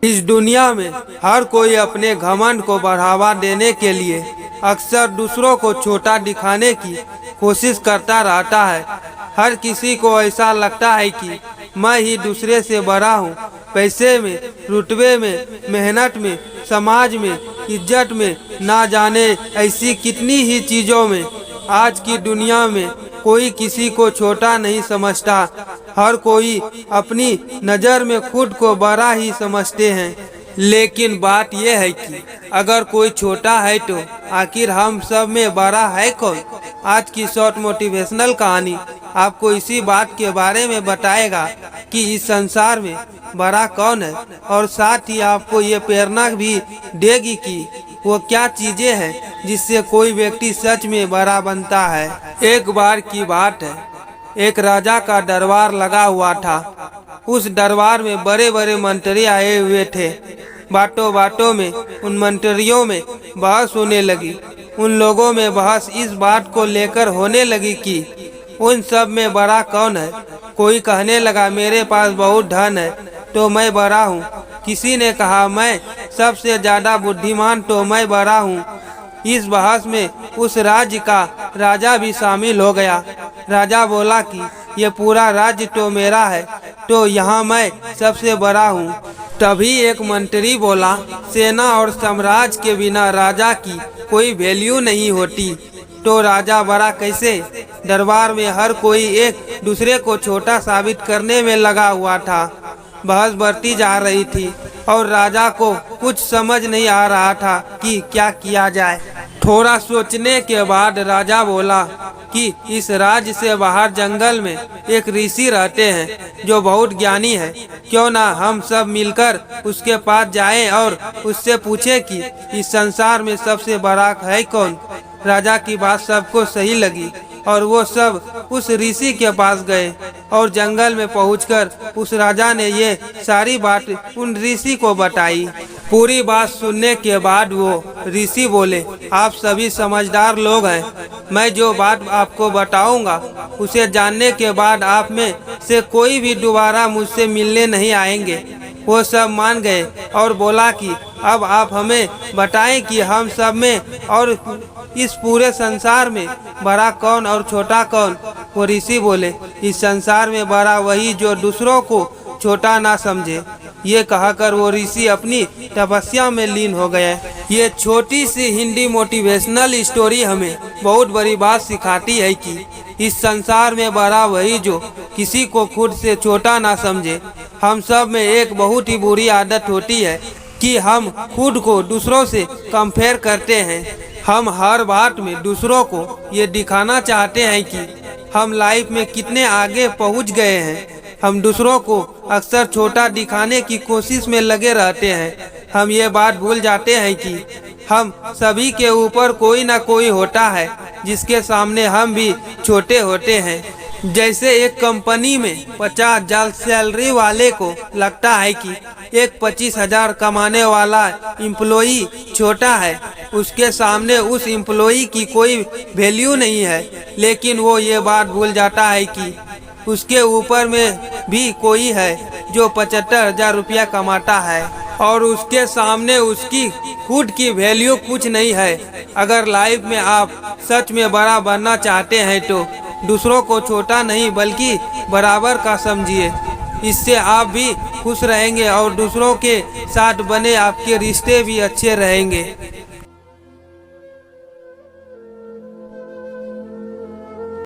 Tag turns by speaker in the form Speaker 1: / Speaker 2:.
Speaker 1: इस दुनिया में हर कोई अपने घमंड को बढ़ावा देने के लिए अक्सर दूसरों को छोटा दिखाने की कोशिश करता रहता है। हर किसी को ऐसा लगता है कि मैं ही दूसरे से बड़ा हूँ। पैसे में, रुतबे में, मेहनत में, समाज में, इज्जत में, ना जाने ऐसी कितनी ही चीज़ों में। आज की दुनिया में कोई किसी को छोटा नहीं समझता। हर कोई अपनी नज़र में खुद को बड़ा ही समझते हैं। लेकिन बात यह है कि अगर कोई छोटा है तो आखिर हम सब में बड़ा है कौन? आज की शॉर्ट मोटिवेशनल कहानी आपको इसी बात के बारे में बताएगा कि इस संसार में बड़ा कौन है, और साथ ही आपको ये प्रेरणा भी देगी कि वो क्या चीजें हैं जिससे कोई व्यक्ति सच में बड़ा बनता है। एक बार की बात है, एक राजा का दरबार लगा हुआ था। उस दरबार में बड़े बड़े मंत्री आए हुए थे। बातों बातों में उन मंत्रियों में बहस होने लगी। उन लोगों में बहस इस बात को लेकर होने लगी कि उन सब में बड़ा कौन है। कोई कहने लगा मेरे पास बहुत धन है तो मैं बड़ा हूँ। किसी ने कहा मैं सबसे ज्यादा बुद्धिमान तो मैं बड़ा हूँ। इस बहस में उस राज्य का राजा भी शामिल हो गया। राजा बोला कि ये पूरा राज्य तो मेरा है, तो यहाँ मैं सबसे बड़ा हूँ। तभी एक मंत्री बोला, सेना और साम्राज्य के बिना राजा की कोई वैल्यू नहीं होती, तो राजा बड़ा कैसे? दरबार में हर कोई एक दूसरे को छोटा साबित करने में लगा हुआ था। बहस बढ़ती जा रही थी और राजा को कुछ समझ नहीं आ रहा था कि क्या किया जाए। थोड़ा सोचने के बाद राजा बोला कि इस राज्य से बाहर जंगल में एक ऋषि रहते हैं जो बहुत ज्ञानी है। क्यों ना हम सब मिलकर उसके पास जाएं और उससे पूछें कि इस संसार में सबसे बड़ा है कौन। राजा की बात सबको सही लगी और वो सब उस ऋषि के पास गए और जंगल में पहुंचकर उस राजा ने ये सारी बात उन ऋषि को बताई। पूरी बात सुनने के बाद वो ऋषि बोले, आप सभी समझदार लोग हैं। मैं जो बात आपको बताऊंगा उसे जानने के बाद आप में से कोई भी दोबारा मुझसे मिलने नहीं आएंगे। वो सब मान गए और बोला कि अब आप हमें बताएं कि हम सब में और इस पूरे संसार में बड़ा कौन और छोटा कौन। वो ऋषि बोले, इस संसार में बड़ा वही जो दूसरों को छोटा ना समझे। ये कहकर वो ऋषि अपनी तपस्या में लीन हो गए। ये छोटी सी हिंदी मोटिवेशनल स्टोरी हमें बहुत बड़ी बात सिखाती है कि इस संसार में बड़ा वही जो किसी को खुद से छोटा ना समझे। हम सब में एक बहुत ही बुरी आदत होती है कि हम खुद को दूसरों से कंपेयर करते हैं। हम हर बात में दूसरों को ये दिखाना चाहते हैं कि हम लाइफ में कितने आगे पहुंच गए हैं। हम दूसरों को अक्सर छोटा दिखाने की कोशिश में लगे रहते हैं। हम ये बात भूल जाते हैं कि हम सभी के ऊपर कोई ना कोई होता है जिसके सामने हम भी छोटे होते हैं। जैसे एक कंपनी में 50,000 सैलरी वाले को लगता है कि एक 25,000 कमाने वाला एम्प्लॉई छोटा है, उसके सामने उस एम्प्लॉई की कोई वैल्यू नहीं है। लेकिन वो ये बात भूल जाता है कि उसके ऊपर में भी कोई है जो 75,000 रुपया कमाता है और उसके सामने उसकी खुद की वैल्यू कुछ नहीं है। अगर लाइफ में आप सच में बड़ा बनना चाहते हैं तो दूसरों को छोटा नहीं बल्कि बराबर का समझिए। इससे आप भी खुश रहेंगे और दूसरों के साथ बने आपके रिश्ते भी अच्छे रहेंगे।